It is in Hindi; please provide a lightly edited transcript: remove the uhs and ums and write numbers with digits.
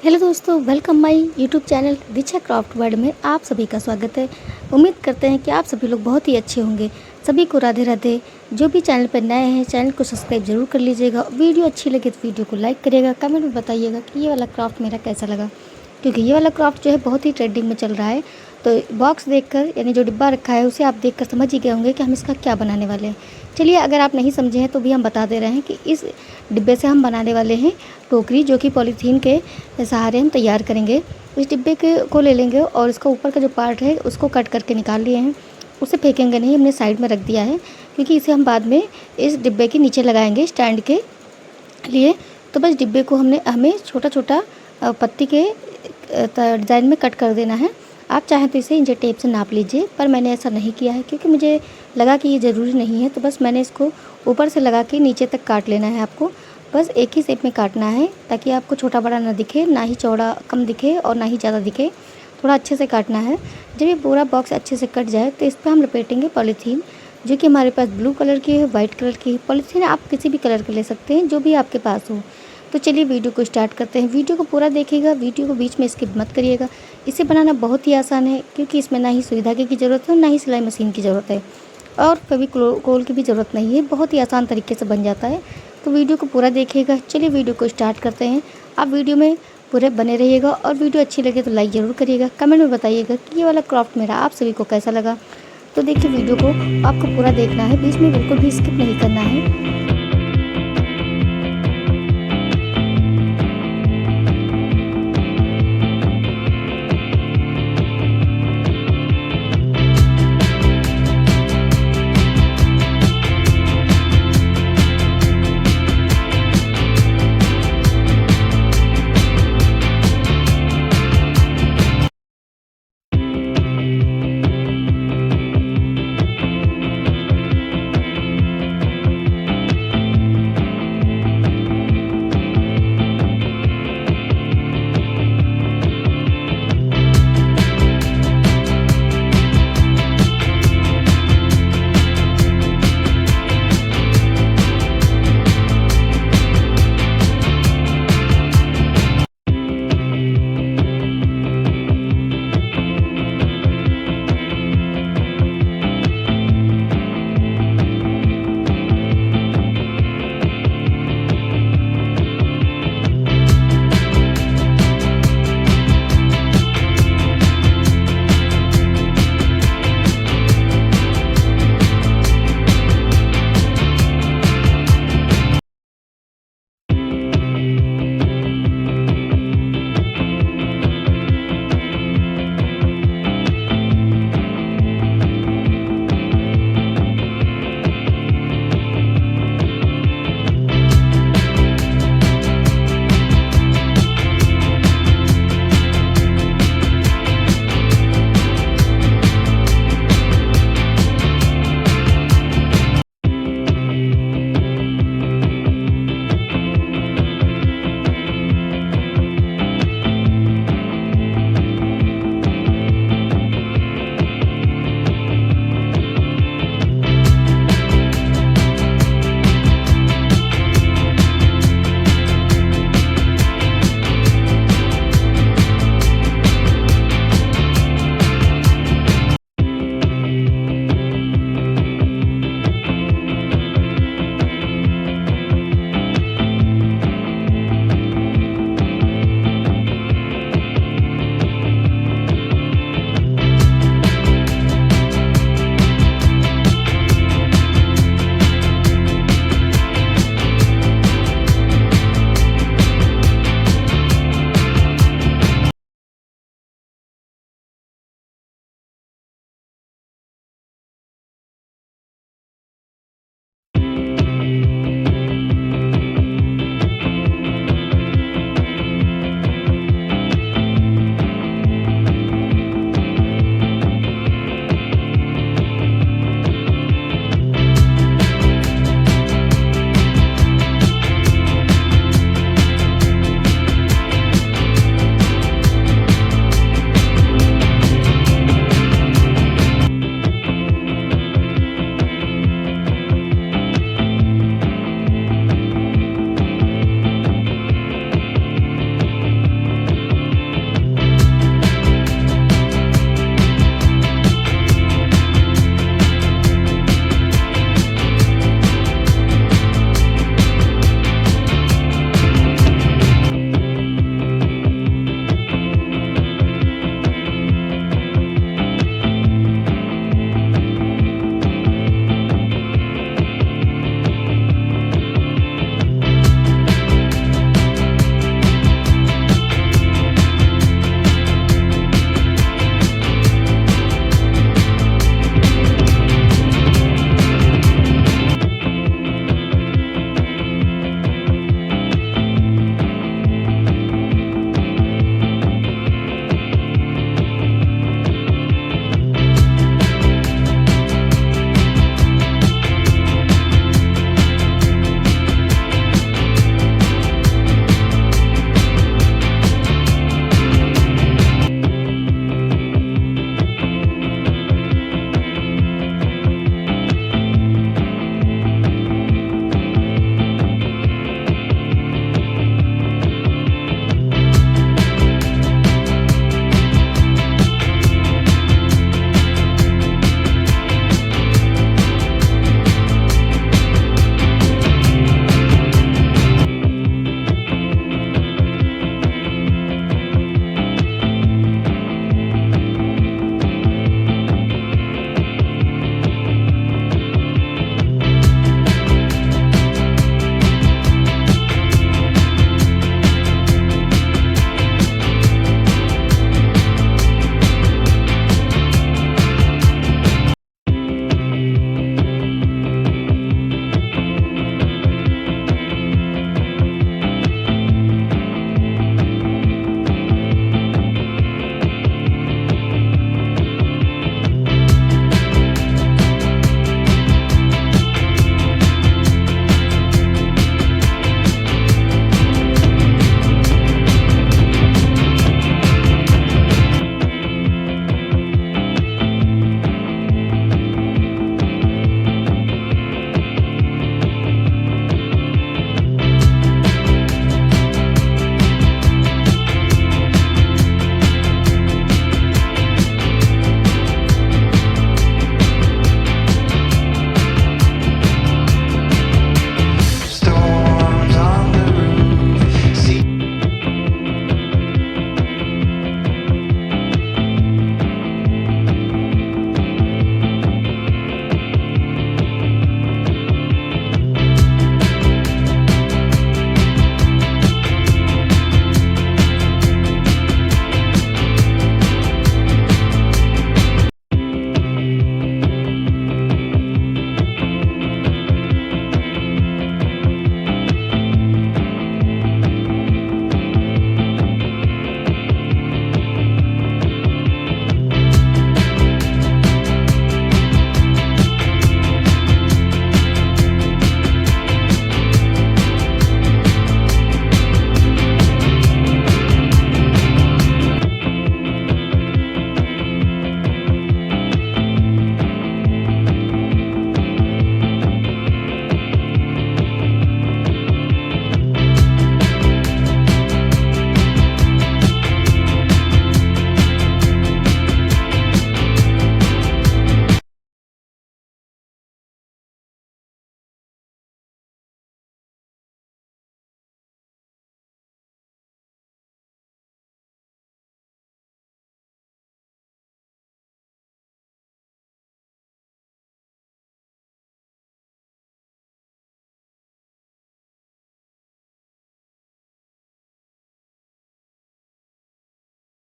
हेलो दोस्तों, welcome my YouTube channel Disha craft world में आप सभी का स्वागत है। उम्मीद करते हैं कि आप सभी लोग बहुत ही अच्छे होंगे। सभी को राधे राधे। जो भी चैनल पर नए हैं चैनल को सब्सक्राइब जरूर कर लीजिएगा। वीडियो अच्छी लगे तो वीडियो को लाइक करिएगा। कमेंट में बताइएगा कि ये वाला क्राफ्ट मेरा कैसा लगा, क्योंकि ये वाला क्राफ्ट जो है बहुत ही ट्रेंडिंग में चल रहा है। तो बॉक्स देखकर यानी जो डिब्बा रखा है उसे आप देखकर समझ ही गए होंगे कि हम इसका क्या बनाने वाले हैं। चलिए, अगर आप नहीं समझे हैं तो भी हम बता दे रहे हैं कि इस डिब्बे से हम बनाने वाले हैं टोकरी, जो कि पॉलीथीन के सहारे हम तैयार करेंगे। इस डिब्बे को ले लेंगे और इसका ऊपर का जो पार्ट है उसको कट करके निकाल लिए हैं। उसे फेंकेंगे नहीं, हमने साइड में रख दिया है, क्योंकि इसे हम बाद में इस डिब्बे के नीचे लगाएंगे स्टैंड के लिए। तो बस डिब्बे को हमें छोटा छोटा पत्ती के डिज़ाइन में कट कर देना है। आप चाहें तो इसे इंच टेप से नाप लीजिए, पर मैंने ऐसा नहीं किया है क्योंकि मुझे लगा कि ये ज़रूरी नहीं है। तो बस मैंने इसको ऊपर से लगा के नीचे तक काट लेना है। आपको बस एक ही शेप में काटना है ताकि आपको छोटा बड़ा ना दिखे, ना ही चौड़ा कम दिखे और ना ही ज़्यादा दिखे। थोड़ा अच्छे से काटना है। जब ये पूरा बॉक्स अच्छे से कट जाए तो इस पर हम लपेटेंगे पॉलीथीन, जो कि हमारे पास ब्लू कलर की है, वाइट कलर की है। पॉलीथीन आप किसी भी कलर के ले सकते हैं, जो भी आपके पास हो। तो चलिए वीडियो को स्टार्ट करते हैं। वीडियो को पूरा देखिएगा, वीडियो को बीच में स्किप मत करिएगा। इसे बनाना बहुत ही आसान है, क्योंकि इसमें ना ही सुई धागे की ज़रूरत है, ना ही सिलाई मशीन की ज़रूरत है, और फेविकोल की भी ज़रूरत नहीं है। बहुत ही आसान तरीके से बन जाता है। तो वीडियो को पूरा देखिएगा। चलिए वीडियो को स्टार्ट करते हैं। आप वीडियो में पूरे बने रहिएगा, और वीडियो अच्छी लगे तो लाइक ज़रूर करिएगा। कमेंट में बताइएगा कि ये वाला क्राफ्ट मेरा आप सभी को कैसा लगा। तो देखिए, वीडियो को आपको पूरा देखना है, बीच में बिल्कुल भी स्किप नहीं करना है।